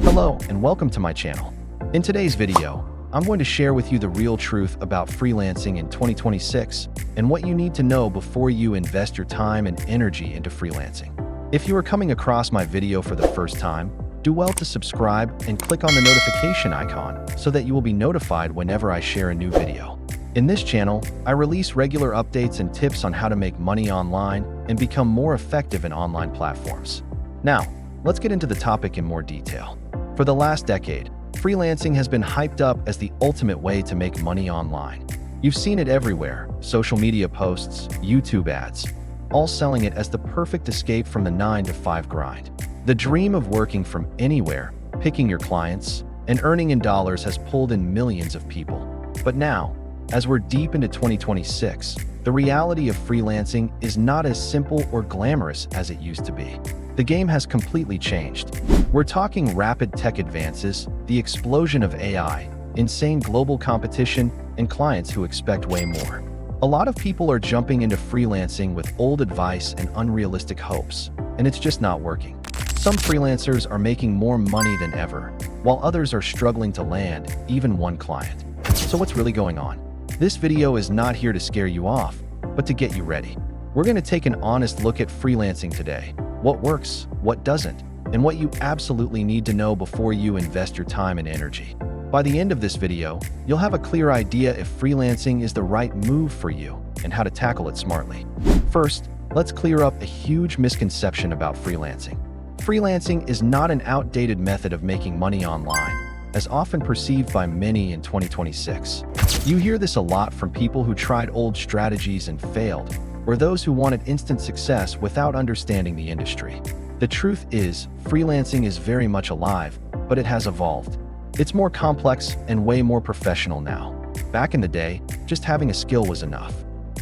Hello and welcome to my channel. In today's video, I'm going to share with you the real truth about freelancing in 2026 and what you need to know before you invest your time and energy into freelancing. If you are coming across my video for the first time, do well to subscribe and click on the notification icon so that you will be notified whenever I share a new video. In this channel, I release regular updates and tips on how to make money online and become more effective in online platforms. Now, let's get into the topic in more detail. For the last decade, freelancing has been hyped up as the ultimate way to make money online. You've seen it everywhere: social media posts, YouTube ads, all selling it as the perfect escape from the 9-to-5 grind. The dream of working from anywhere, picking your clients, and earning in dollars has pulled in millions of people. But now, as we're deep into 2026, the reality of freelancing is not as simple or glamorous as it used to be. The game has completely changed. We're talking rapid tech advances, the explosion of AI, insane global competition, and clients who expect way more. A lot of people are jumping into freelancing with old advice and unrealistic hopes, and it's just not working. Some freelancers are making more money than ever, while others are struggling to land even one client. So what's really going on? This video is not here to scare you off, but to get you ready. We're going to take an honest look at freelancing today: what works, what doesn't, and what you absolutely need to know before you invest your time and energy. By the end of this video, you'll have a clear idea if freelancing is the right move for you and how to tackle it smartly. First, let's clear up a huge misconception about freelancing. Freelancing is not an outdated method of making money online, as often perceived by many in 2026. You hear this a lot from people who tried old strategies and failed, or those who wanted instant success without understanding the industry. The truth is, freelancing is very much alive, but it has evolved. It's more complex and way more professional now. Back in the day, just having a skill was enough.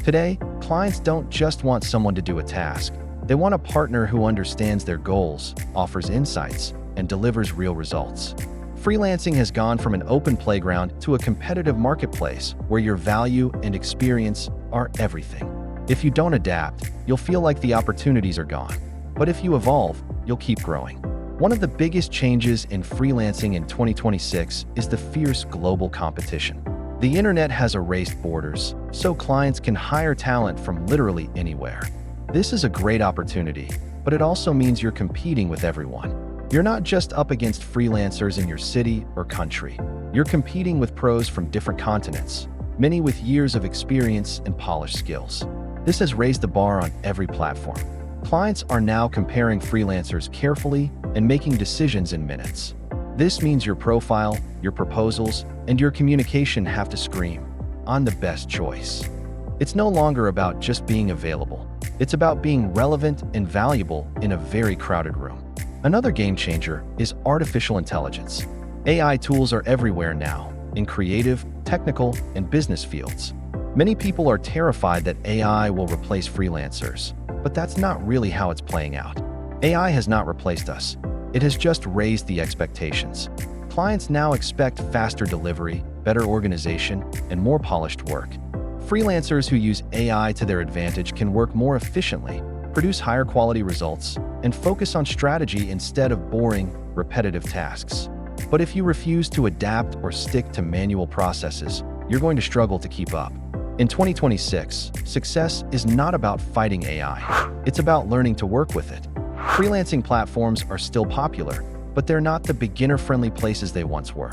Today, clients don't just want someone to do a task. They want a partner who understands their goals, offers insights, and delivers real results. Freelancing has gone from an open playground to a competitive marketplace where your value and experience are everything. If you don't adapt, you'll feel like the opportunities are gone. But if you evolve, you'll keep growing. One of the biggest changes in freelancing in 2026 is the fierce global competition. The internet has erased borders, so clients can hire talent from literally anywhere. This is a great opportunity, but it also means you're competing with everyone. You're not just up against freelancers in your city or country. You're competing with pros from different continents, many with years of experience and polished skills. This has raised the bar on every platform. Clients are now comparing freelancers carefully and making decisions in minutes. This means your profile, your proposals, and your communication have to scream, "I'm the best choice." It's no longer about just being available. It's about being relevant and valuable in a very crowded room. Another game changer is artificial intelligence. AI tools are everywhere now, in creative, technical, and business fields. Many people are terrified that AI will replace freelancers, but that's not really how it's playing out. AI has not replaced us. It has just raised the expectations. Clients now expect faster delivery, better organization, and more polished work. Freelancers who use AI to their advantage can work more efficiently, produce higher quality results, and focus on strategy instead of boring, repetitive tasks. But if you refuse to adapt or stick to manual processes, you're going to struggle to keep up. In 2026, success is not about fighting AI. It's about learning to work with it. Freelancing platforms are still popular, but they're not the beginner-friendly places they once were.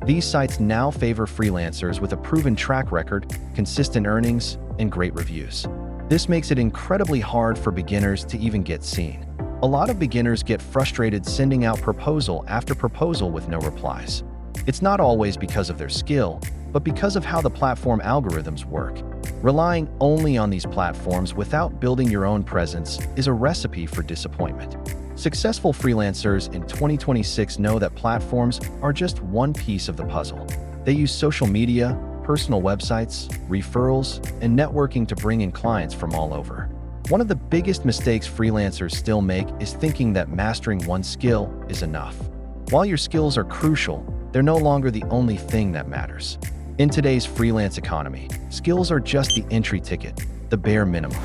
These sites now favor freelancers with a proven track record, consistent earnings, and great reviews. This makes it incredibly hard for beginners to even get seen. A lot of beginners get frustrated sending out proposal after proposal with no replies. It's not always because of their skill, but because of how the platform algorithms work. Relying only on these platforms without building your own presence is a recipe for disappointment. Successful freelancers in 2026 know that platforms are just one piece of the puzzle. They use social media, personal websites, referrals, and networking to bring in clients from all over. One of the biggest mistakes freelancers still make is thinking that mastering one skill is enough. While your skills are crucial, they're no longer the only thing that matters. In today's freelance economy, skills are just the entry ticket, the bare minimum.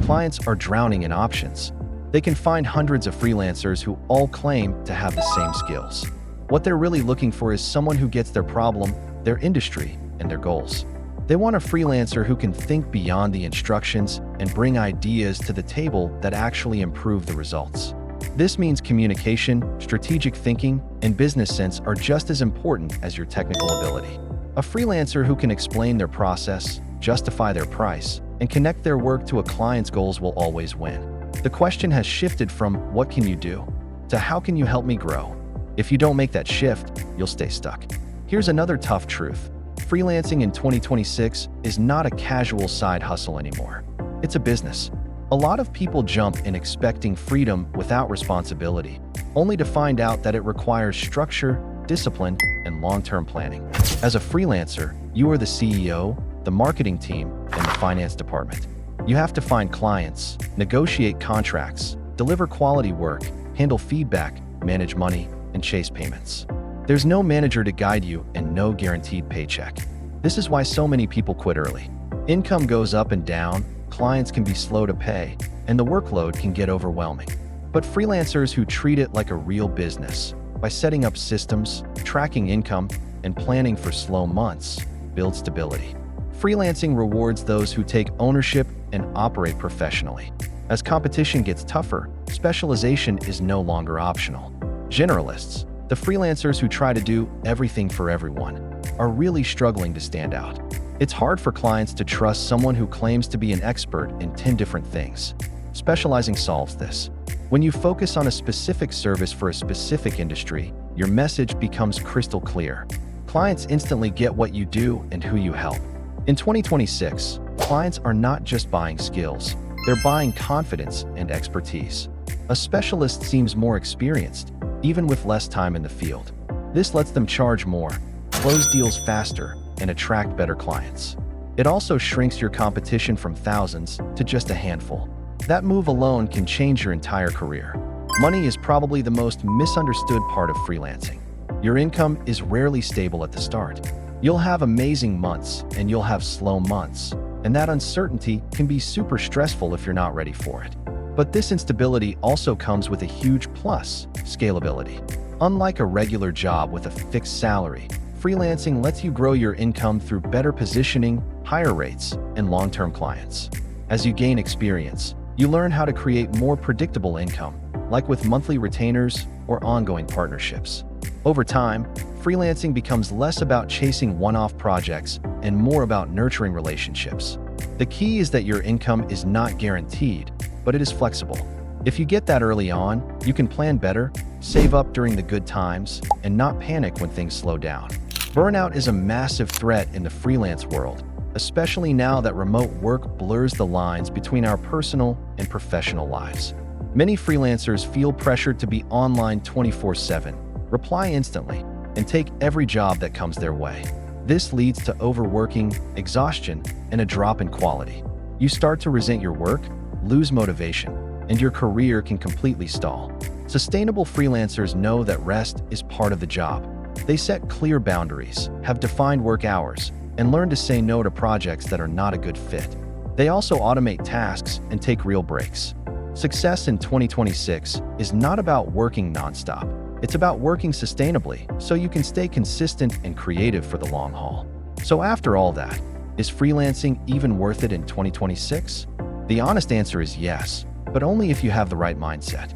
Clients are drowning in options. They can find hundreds of freelancers who all claim to have the same skills. What they're really looking for is someone who gets their problem, their industry, and their goals. They want a freelancer who can think beyond the instructions and bring ideas to the table that actually improve the results. This means communication, strategic thinking, and business sense are just as important as your technical ability. A freelancer who can explain their process, justify their price, and connect their work to a client's goals will always win. The question has shifted from "what can you do?" to "how can you help me grow?" If you don't make that shift, you'll stay stuck. Here's another tough truth. Freelancing in 2026 is not a casual side hustle anymore. It's a business. A lot of people jump in expecting freedom without responsibility, only to find out that it requires structure, discipline, and long-term planning. As a freelancer, you are the CEO, the marketing team, and the finance department. You have to find clients, negotiate contracts, deliver quality work, handle feedback, manage money, and chase payments. There's no manager to guide you and no guaranteed paycheck. This is why so many people quit early. Income goes up and down, clients can be slow to pay, and the workload can get overwhelming. But freelancers who treat it like a real business, by setting up systems, tracking income, and planning for slow months, build stability. Freelancing rewards those who take ownership and operate professionally. As competition gets tougher, specialization is no longer optional. Generalists, the freelancers who try to do everything for everyone, are really struggling to stand out. It's hard for clients to trust someone who claims to be an expert in 10 different things. Specializing solves this. When you focus on a specific service for a specific industry, your message becomes crystal clear. Clients instantly get what you do and who you help. In 2026, clients are not just buying skills, they're buying confidence and expertise. A specialist seems more experienced, even with less time in the field. This lets them charge more, close deals faster, and attract better clients. It also shrinks your competition from thousands to just a handful. That move alone can change your entire career. Money is probably the most misunderstood part of freelancing. Your income is rarely stable at the start. You'll have amazing months and you'll have slow months, and that uncertainty can be super stressful if you're not ready for it. But this instability also comes with a huge plus: scalability. Unlike a regular job with a fixed salary, freelancing lets you grow your income through better positioning, higher rates, and long-term clients. As you gain experience, you learn how to create more predictable income, like with monthly retainers or ongoing partnerships. Over time, freelancing becomes less about chasing one-off projects and more about nurturing relationships. The key is that your income is not guaranteed, but it is flexible. If you get that early on, you can plan better, save up during the good times, and not panic when things slow down. Burnout is a massive threat in the freelance world, especially now that remote work blurs the lines between our personal and professional lives. Many freelancers feel pressured to be online 24/7, reply instantly, and take every job that comes their way. This leads to overworking, exhaustion, and a drop in quality. You start to resent your work, lose motivation, and your career can completely stall. Sustainable freelancers know that rest is part of the job. They set clear boundaries, have defined work hours, and learn to say no to projects that are not a good fit. They also automate tasks and take real breaks. Success in 2026 is not about working nonstop. It's about working sustainably so you can stay consistent and creative for the long haul. So after all that, is freelancing even worth it in 2026? The honest answer is yes, but only if you have the right mindset.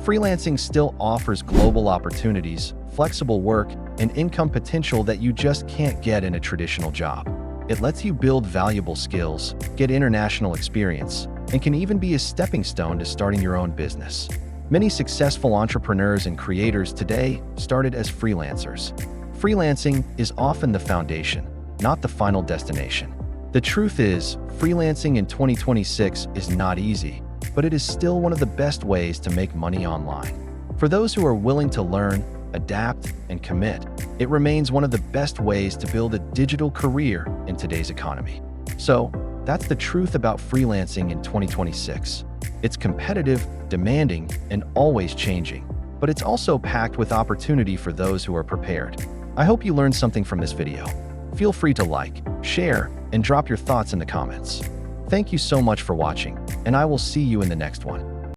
Freelancing still offers global opportunities, flexible work, and income potential that you just can't get in a traditional job. It lets you build valuable skills, get international experience, and can even be a stepping stone to starting your own business. Many successful entrepreneurs and creators today started as freelancers. Freelancing is often the foundation, not the final destination. The truth is, freelancing in 2026 is not easy, but it is still one of the best ways to make money online. For those who are willing to learn, adapt, and commit, it remains one of the best ways to build a digital career in today's economy. So, that's the truth about freelancing in 2026. It's competitive, demanding, and always changing, but it's also packed with opportunity for those who are prepared. I hope you learned something from this video. Feel free to like, share, and drop your thoughts in the comments. Thank you so much for watching, and I will see you in the next one.